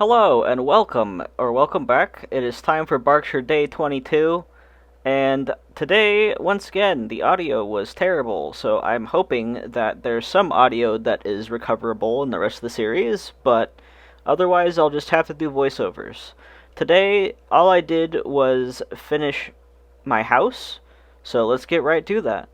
Hello and welcome back. It is time for Berkshire Day 22, and today, once again, the audio was terrible, so I'm hoping that there's some audio that is recoverable in the rest of the series, but otherwise I'll just have to do voiceovers. Today, all I did was finish my house, so let's get right to that.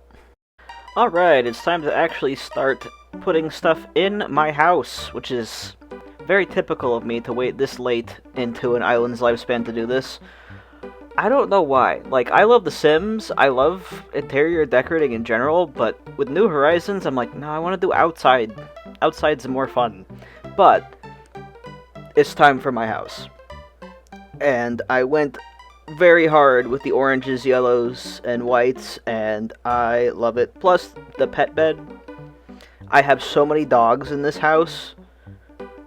Alright, it's time to actually start putting stuff in my house, which is very typical of me to wait this late into an island's lifespan to do this. I don't know why. Like, I love The Sims, I love interior decorating in general, but with New Horizons, I'm like, no, I want to do outside. Outside's more fun. But, it's time for my house. And I went very hard with the oranges, yellows, and whites, and I love it. Plus, the pet bed. I have so many dogs in this house.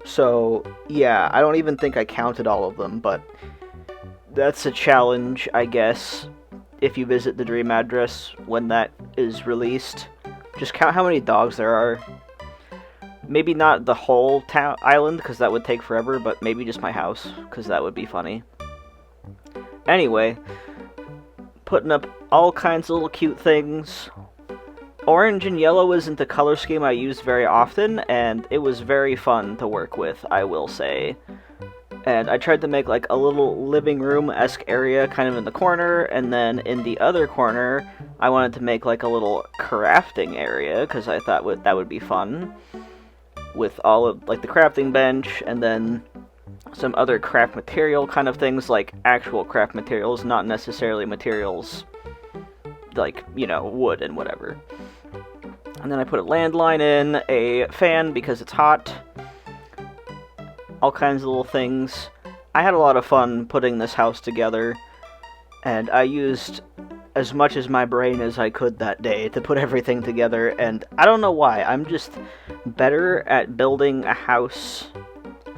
So, yeah, I don't even think I counted all of them, but that's a challenge, I guess, if you visit the dream address when that is released. Just count how many dogs there are. Maybe not the whole island, because that would take forever, but maybe just my house, because that would be funny. Anyway, putting up all kinds of little cute things. Orange and yellow isn't the color scheme I use very often, and it was very fun to work with, I will say. And I tried to make like a little living room-esque area kind of in the corner, and then in the other corner, I wanted to make like a little crafting area, because I thought that would be fun. With all of like the crafting bench, and then some other craft material kind of things, like actual craft materials, not necessarily materials like, you know, wood and whatever. And then I put a landline in, a fan because it's hot, all kinds of little things. I had a lot of fun putting this house together, and I used as much as my brain as I could that day to put everything together, and I don't know why, I'm just better at building a house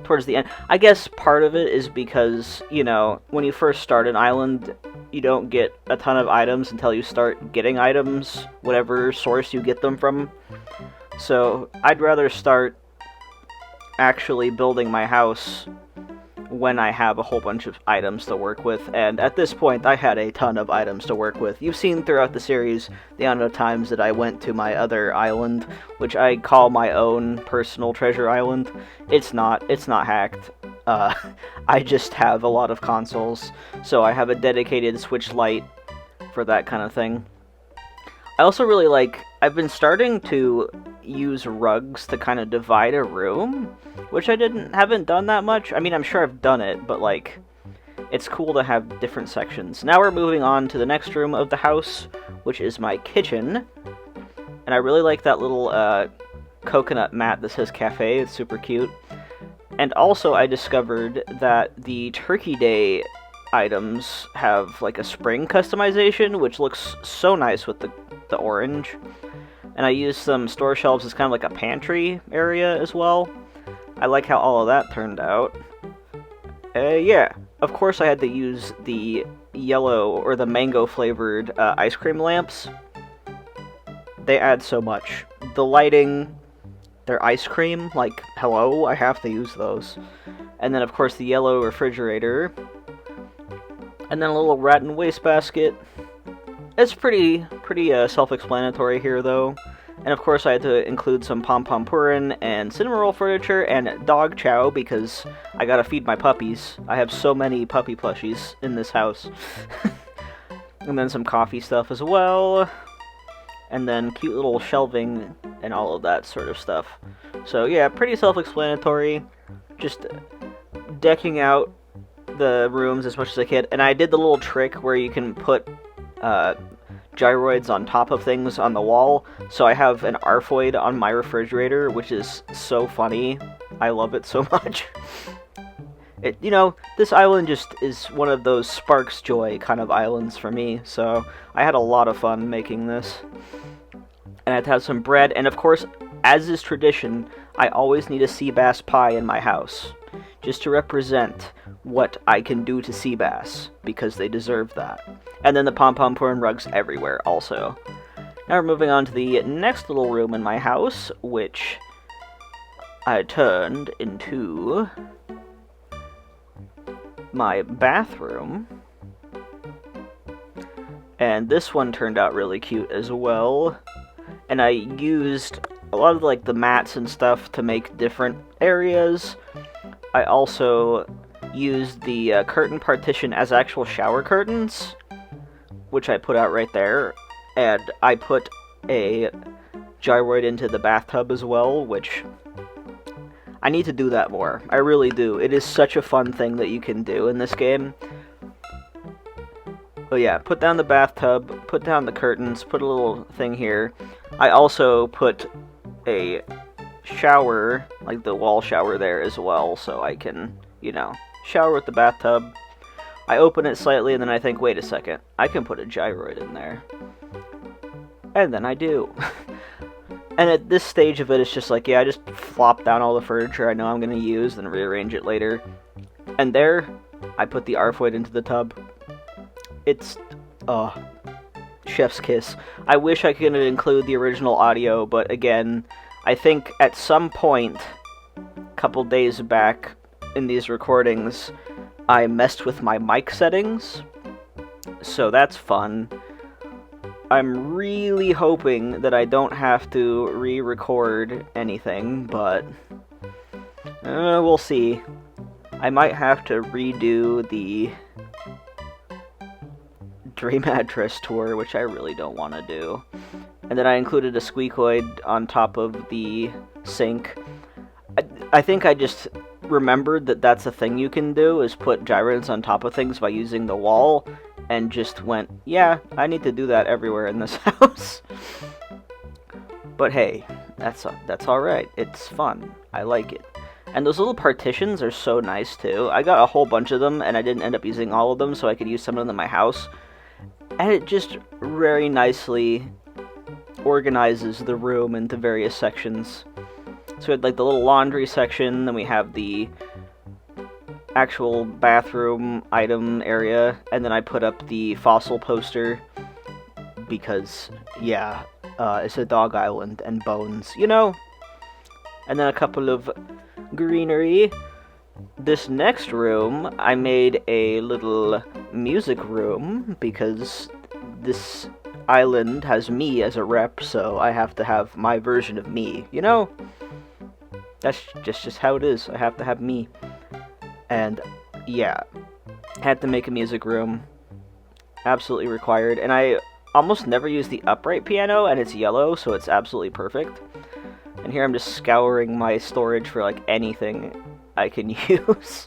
towards the end. I guess part of it is because, you know, when you first start an island, you don't get a ton of items until you start getting items, whatever source you get them from. So I'd rather start actually building my house when I have a whole bunch of items to work with, and at this point I had a ton of items to work with. You've seen throughout the series the amount of times that I went to my other island, which I call my own personal treasure island. It's not hacked. I just have a lot of consoles, so I have a dedicated Switch Lite for that kind of thing. I also really I've been starting to use rugs to kind of divide a room, which I haven't done that much. I mean, I'm sure I've done it, but like, it's cool to have different sections. Now we're moving on to the next room of the house, which is my kitchen, and I really like that little coconut mat that says cafe. It's super cute. And also I discovered that the Turkey Day items have like a spring customization, which looks so nice with the orange. And I used some store shelves as kind of like a pantry area as well. I like how all of that turned out. Yeah, of course I had to use the yellow or the mango flavored ice cream lamps. They add so much. The lighting, their ice cream, like, hello, I have to use those. And then of course the yellow refrigerator. And then a little rat and waste basket. It's pretty self-explanatory here, though. And of course I had to include some pom-pom purin and cinnamon roll furniture and dog chow, because I gotta feed my puppies. I have so many puppy plushies in this house. And then some coffee stuff as well. And then cute little shelving and all of that sort of stuff. So yeah, pretty self-explanatory. Just decking out the rooms as much as I could. And I did the little trick where you can put gyroids on top of things on the wall, so I have an Arfoid on my refrigerator, which is so funny. I love it so much. This island just is one of those sparks joy kind of islands for me, so I had a lot of fun making this. And I had to have some bread, and of course, as is tradition, I always need a sea bass pie in my house, just to represent what I can do to sea bass, because they deserve that. And then the pom-pom purin rugs everywhere, also. Now we're moving on to the next little room in my house, which I turned into my bathroom. And this one turned out really cute as well. And I used a lot of like the mats and stuff to make different areas. I also used the curtain partition as actual shower curtains, which I put out right there. And I put a gyroid into the bathtub as well, which I need to do that more. I really do. It is such a fun thing that you can do in this game. But yeah, put down the bathtub, put down the curtains, put a little thing here. I also put a shower, like the wall shower there as well, so I can, you know, shower with the bathtub. I open it slightly and then I think, wait a second, I can put a gyroid in there. And then I do. And at this stage of it, it's just like, yeah, I just flop down all the furniture I know I'm going to use, then rearrange it later. And there, I put the Arfoid into the tub. It's, chef's kiss. I wish I could include the original audio, but again, I think at some point, a couple days back in these recordings, I messed with my mic settings, so that's fun. I'm really hoping that I don't have to re-record anything, but we'll see. I might have to redo the Dream Address tour, which I really don't want to do. And then I included a squeakoid on top of the sink. I think I just remembered that that's a thing you can do, is put gyroids on top of things by using the wall, and just went, yeah, I need to do that everywhere in this house. But hey, that's alright. It's fun. I like it. And those little partitions are so nice too. I got a whole bunch of them, and I didn't end up using all of them, so I could use some of them in my house. And it just very nicely organizes the room into various sections. So we had like the little laundry section, then we have the actual bathroom item area, and then I put up the fossil poster because, yeah, it's a dog island and bones, you know? And then a couple of greenery. This next room, I made a little music room because this island has me as a rep, so I have to have my version of me, you know? That's just how it is. I have to have me. And yeah, had to make a music room. Absolutely required. And I almost never use the upright piano, and it's yellow, so it's absolutely perfect. And here I'm just scouring my storage for like anything I can use.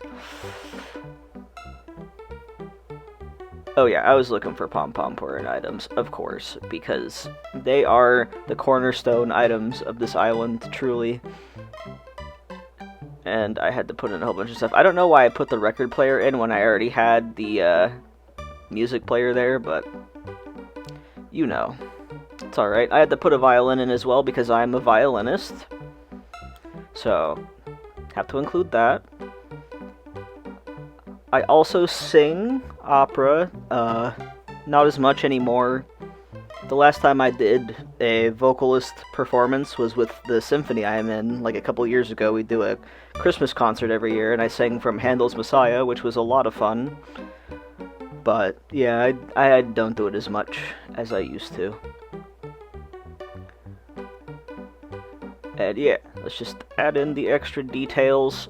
Oh yeah, I was looking for pom-pom pouring items, of course, because they are the cornerstone items of this island, truly. And I had to put in a whole bunch of stuff. I don't know why I put the record player in when I already had the music player there, but you know. It's alright. I had to put a violin in as well because I'm a violinist. So, have to include that. I also sing opera, not as much anymore. The last time I did a vocalist performance was with the symphony I am in, like a couple years ago. We do a Christmas concert every year, and I sang from Handel's Messiah, which was a lot of fun. But, yeah, I don't do it as much as I used to. And yeah, let's just add in the extra details.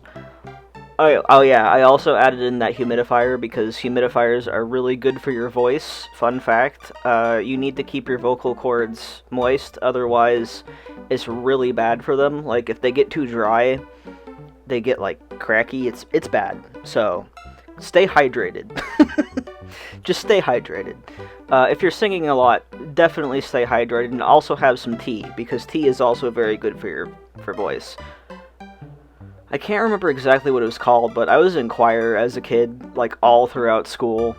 Oh yeah, I also added in that humidifier because humidifiers are really good for your voice. Fun fact, you need to keep your vocal cords moist, otherwise it's really bad for them. Like, if they get too dry, they get, like, cracky. It's bad. So, stay hydrated. Just stay hydrated. If you're singing a lot, definitely stay hydrated, and also have some tea, because tea is also very good for voice. I can't remember exactly what it was called, but I was in choir as a kid, like, all throughout school,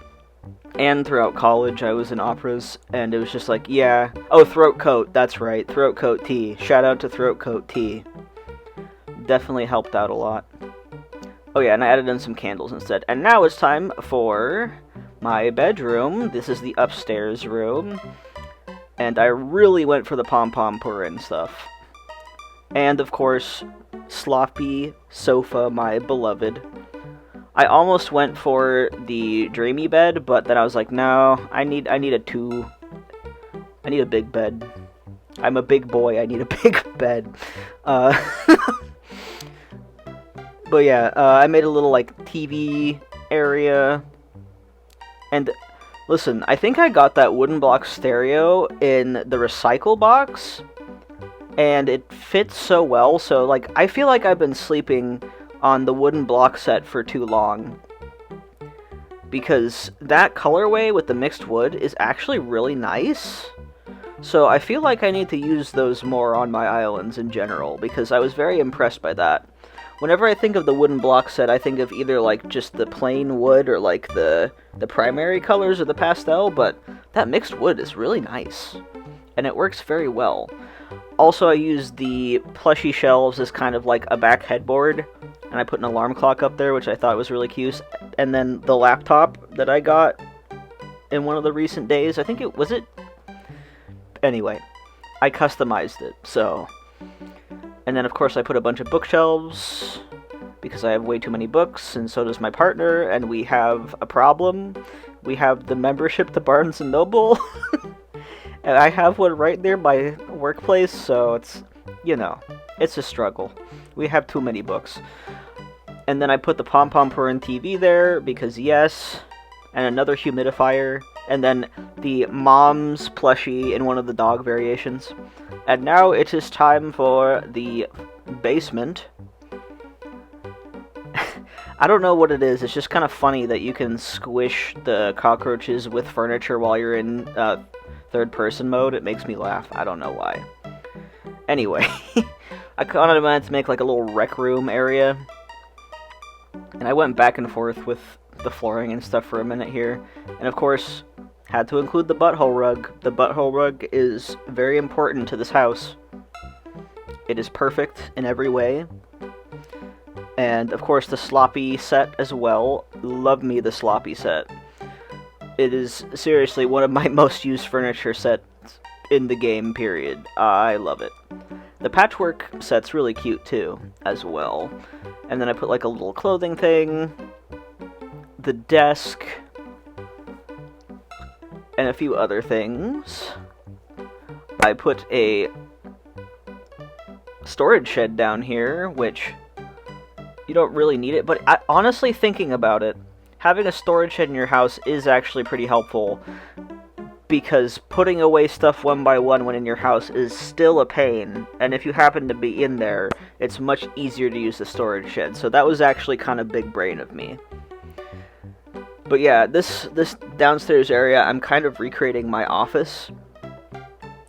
and throughout college I was in operas, and it was just like, yeah, oh, throat coat, that's right, throat coat tea. Shout out to throat coat tea. Definitely helped out a lot. Oh yeah, and I added in some candles instead. And now it's time for my bedroom. This is the upstairs room, and I really went for the pom-pom purin stuff. And, of course, sloppy sofa, my beloved. I almost went for the dreamy bed, but then I was like, no, I need a big bed. I'm a big boy, I need a big bed. Uh, but yeah, I made a little, like, TV area. And, listen, I think I got that wooden block stereo in the recycle box. And it fits so well, so, like, I feel like I've been sleeping on the wooden block set for too long. Because that colorway with the mixed wood is actually really nice. So I feel like I need to use those more on my islands in general, because I was very impressed by that. Whenever I think of the wooden block set, I think of either, like, just the plain wood or, like, the primary colors or the pastel, but that mixed wood is really nice. And it works very well. Also, I used the plushy shelves as kind of like a back headboard, and I put an alarm clock up there, which I thought was really cute. And then the laptop that I got in one of the recent days, I think it was it? Anyway, I customized it, so. And then, of course, I put a bunch of bookshelves, because I have way too many books, and so does my partner, and we have a problem. We have the membership to Barnes & Noble, and I have one right near my workplace, so it's, you know, it's a struggle. We have too many books. And then I put the pom-pom purring TV there, because yes, and another humidifier, and then the mom's plushie in one of the dog variations. And now it is time for the basement. I don't know what it is, it's just kind of funny that you can squish the cockroaches with furniture while you're in third-person mode. It makes me laugh. I don't know why. Anyway, I kind of wanted to make like a little rec room area. And I went back and forth with the flooring and stuff for a minute here. And of course, had to include the butthole rug. The butthole rug is very important to this house. It is perfect in every way. And of course the sloppy set as well. Love me the sloppy set. It is seriously one of my most used furniture sets in the game, period. I love it. The patchwork set's really cute too, as well. And then I put like a little clothing thing, the desk, and a few other things. I put a storage shed down here, which you don't really need it, but honestly, thinking about it, having a storage shed in your house is actually pretty helpful, because putting away stuff one by one when in your house is still a pain, and if you happen to be in there, it's much easier to use the storage shed, so that was actually kind of big brain of me. But yeah, this downstairs area, I'm kind of recreating my office,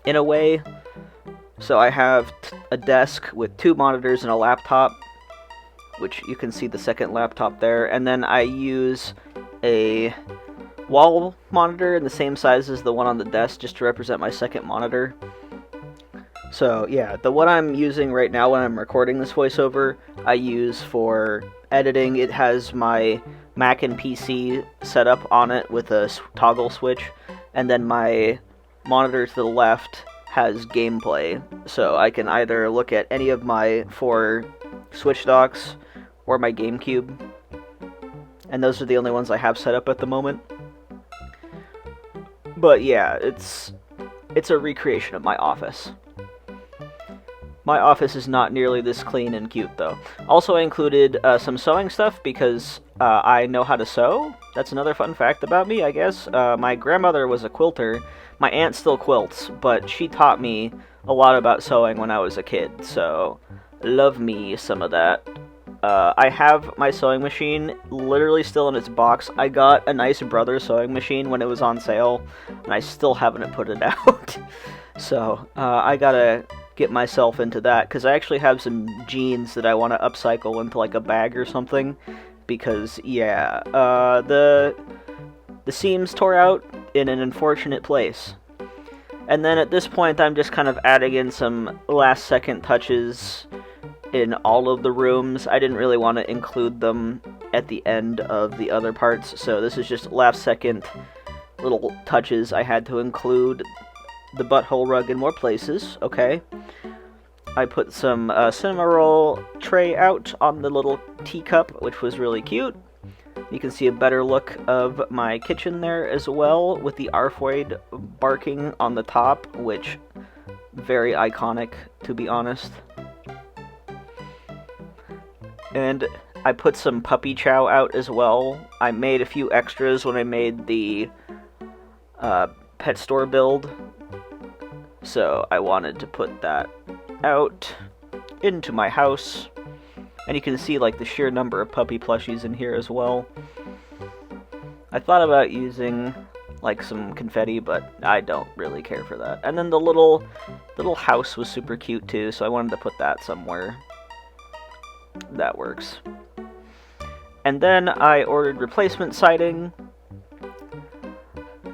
in a way. So I have a desk with 2 monitors and a laptop, which you can see the second laptop there, and then I use a wall monitor in the same size as the one on the desk, just to represent my second monitor. So yeah, the one I'm using right now when I'm recording this voiceover, I use for editing. It has my Mac and PC set up on it with a toggle switch, and then my monitor to the left has gameplay, so I can either look at any of my 4 Switch docks or my GameCube, and those are the only ones I have set up at the moment. But yeah, it's a recreation of my office. My office is not nearly this clean and cute, though. Also, I included some sewing stuff, because I know how to sew. That's another fun fact about me, I guess. My grandmother was a quilter. My aunt still quilts, but she taught me a lot about sewing when I was a kid, so love me some of that. I have my sewing machine literally still in its box. I got a nice Brother sewing machine when it was on sale, and I still haven't put it out. So, I gotta get myself into that, because I actually have some jeans that I want to upcycle into like a bag or something, because, yeah, the seams tore out in an unfortunate place. And then at this point, I'm just kind of adding in some last-second touches in all of the rooms. I didn't really want to include them at the end of the other parts, so this is just last-second little touches I had to include. The butthole rug in more places, okay. I put some cinema roll tray out on the little teacup, which was really cute. You can see a better look of my kitchen there as well, with the Arfoid barking on the top, which very iconic, to be honest. And I put some puppy chow out as well. I made a few extras when I made the pet store build, so I wanted to put that out into my house. And you can see like the sheer number of puppy plushies in here as well. I thought about using like some confetti, but I don't really care for that. And then the little house was super cute too, so I wanted to put that somewhere. That works. And then I ordered replacement siding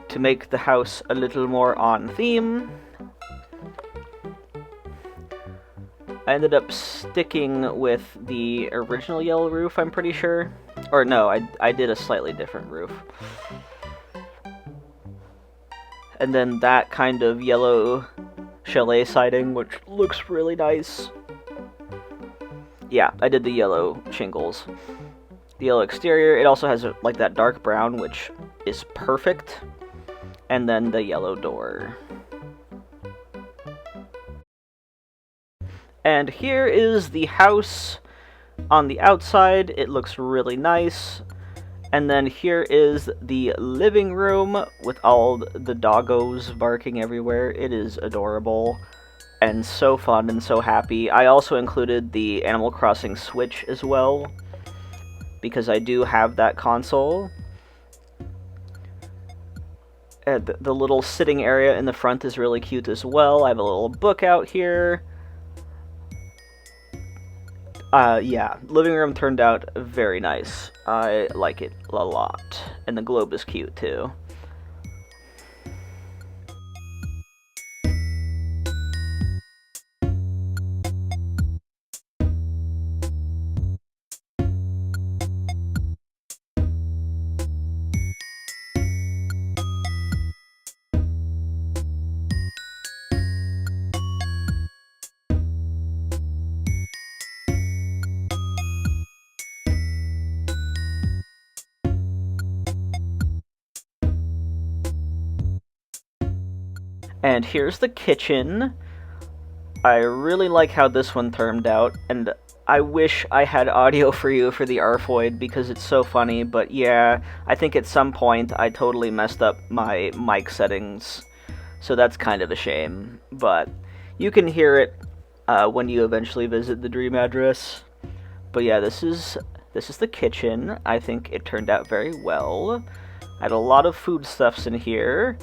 to make the house a little more on theme. I ended up sticking with the original yellow roof, I'm pretty sure. Or no, I did a slightly different roof. And then that kind of yellow chalet siding, which looks really nice. Yeah, I did the yellow shingles. The yellow exterior, it also has like that dark brown, which is perfect. And then the yellow door. And here is the house on the outside. It looks really nice. And then here is the living room with all the doggos barking everywhere. It is adorable and so fun and so happy. I also included the Animal Crossing Switch as well, because I do have that console. And the little sitting area in the front is really cute as well. I have a little book out here. Yeah, living room turned out very nice. I like it a lot. And the globe is cute too. And here's the kitchen. I really like how this one turned out, and I wish I had audio for you for the Arfoid because it's so funny, but yeah, I think at some point I totally messed up my mic settings, so that's kind of a shame, but you can hear it when you eventually visit the dream address. But yeah, this is the kitchen. I think it turned out very well. I had a lot of foodstuffs in here.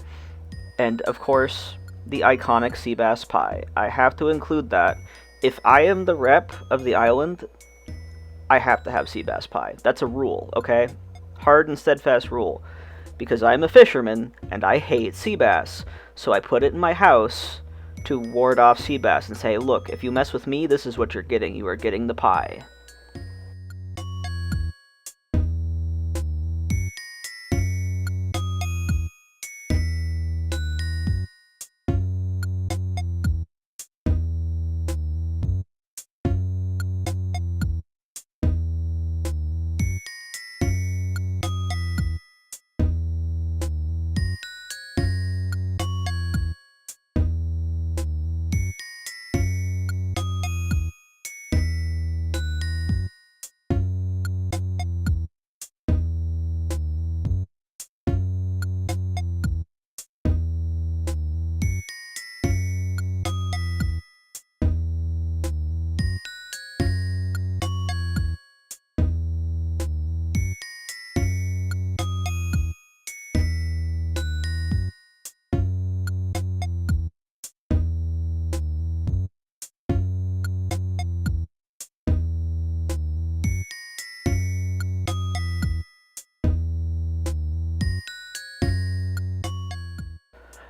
And, of course, the iconic sea bass pie. I have to include that. If I am the rep of the island, I have to have sea bass pie. That's a rule, okay? Hard and steadfast rule. Because I'm a fisherman, and I hate sea bass. So I put it in my house to ward off sea bass and say, look, if you mess with me, this is what you're getting. You are getting the pie.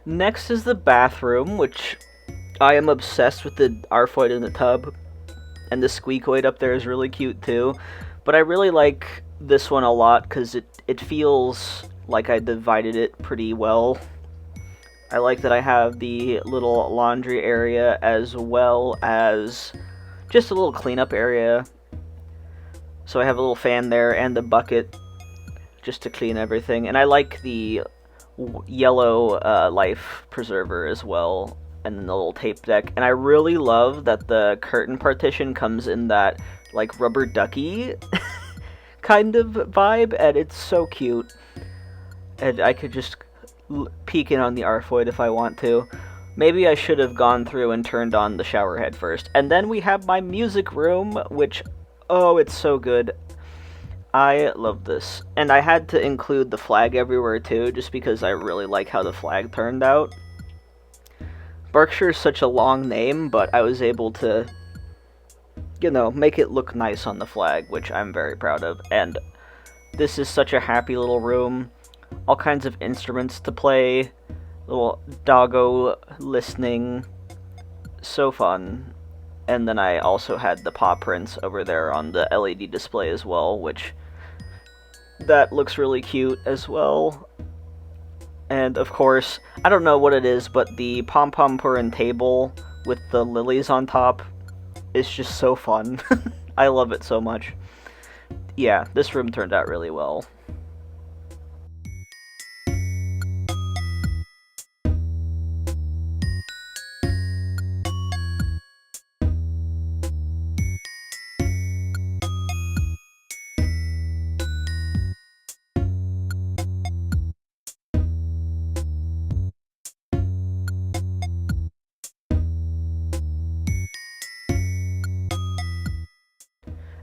Next is the bathroom, which I am obsessed with the Arfoid in the tub. And the squeakoid up there is really cute too. But I really like this one a lot because it feels like I divided it pretty well. I like that I have the little laundry area as well as just a little cleanup area. So I have a little fan there and the bucket just to clean everything. And I like the yellow life preserver as well, and then the little tape deck. And I really love that the curtain partition comes in that like rubber ducky kind of vibe, and it's so cute. And I could just peek in on the Arfoid if I want to. Maybe I should have gone through and turned on the shower head first. And then we have my music room, which, oh, it's so good. I love this. And I had to include the flag everywhere too, just because I really like how the flag turned out. Berkshire is such a long name, but I was able to, you know, make it look nice on the flag, which I'm very proud of. And this is such a happy little room. All kinds of instruments to play, little doggo listening, so fun. And then I also had the paw prints over there on the LED display as well, which that looks really cute as well. And of course, I don't know what it is, but the pom-pom purin table with the lilies on top is just so fun. I love it so much. Yeah, this room turned out really well.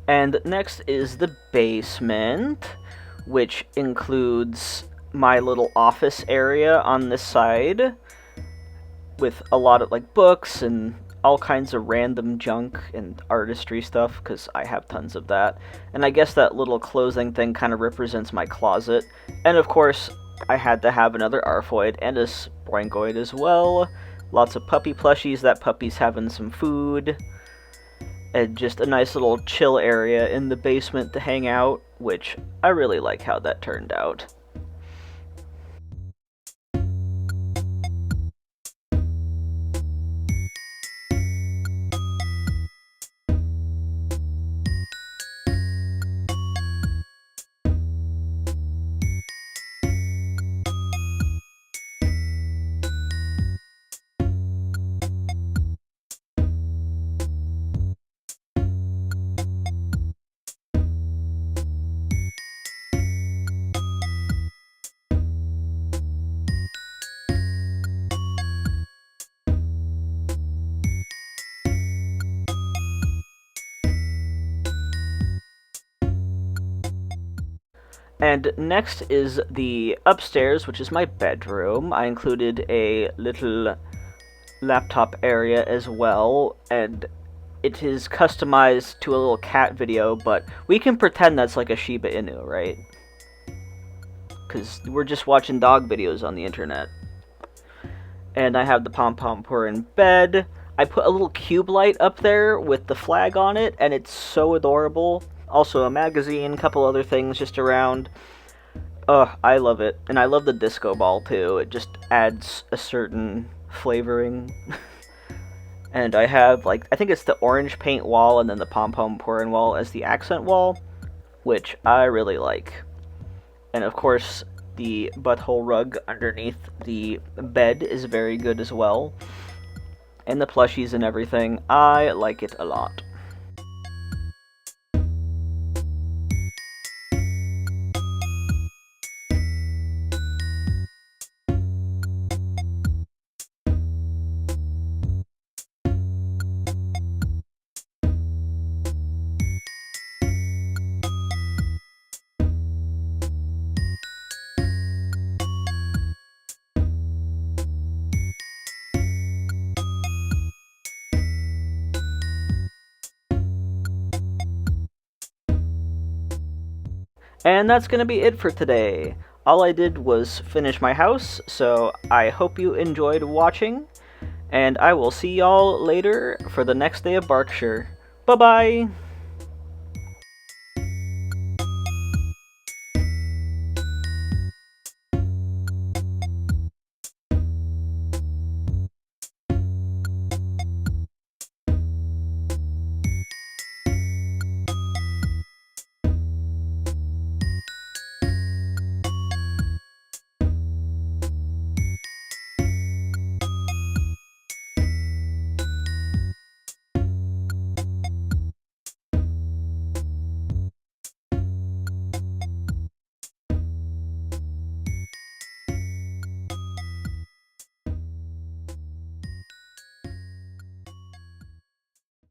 And next is the basement, which includes my little office area on this side, with a lot of like books and all kinds of random junk and artistry stuff, because I have tons of that. And I guess that little closing thing kind of represents my closet. And of course, I had to have another Arfoid and a Spoingoid as well. Lots of puppy plushies, that puppy's having some food. And just a nice little chill area in the basement to hang out, which I really like how that turned out. And next is the upstairs, which is my bedroom. I included a little laptop area as well, and it is customized to a little cat video, but we can pretend that's like a Shiba Inu, right? Because we're just watching dog videos on the internet. And I have the pom-pom purin bed. I put a little cube light up there with the flag on it, and it's so adorable. Also a magazine, a couple other things just around. I love it. And I love the disco ball too. It just adds a certain flavoring. And I have, like, I think it's the orange paint wall and then the pom-pom purin wall as the accent wall, which I really like. And of course, the butthole rug underneath the bed is very good as well. And the plushies and everything, I like it a lot. And that's going to be it for today. All I did was finish my house, so I hope you enjoyed watching, and I will see y'all later for the next day of Berkshire. Bye-bye!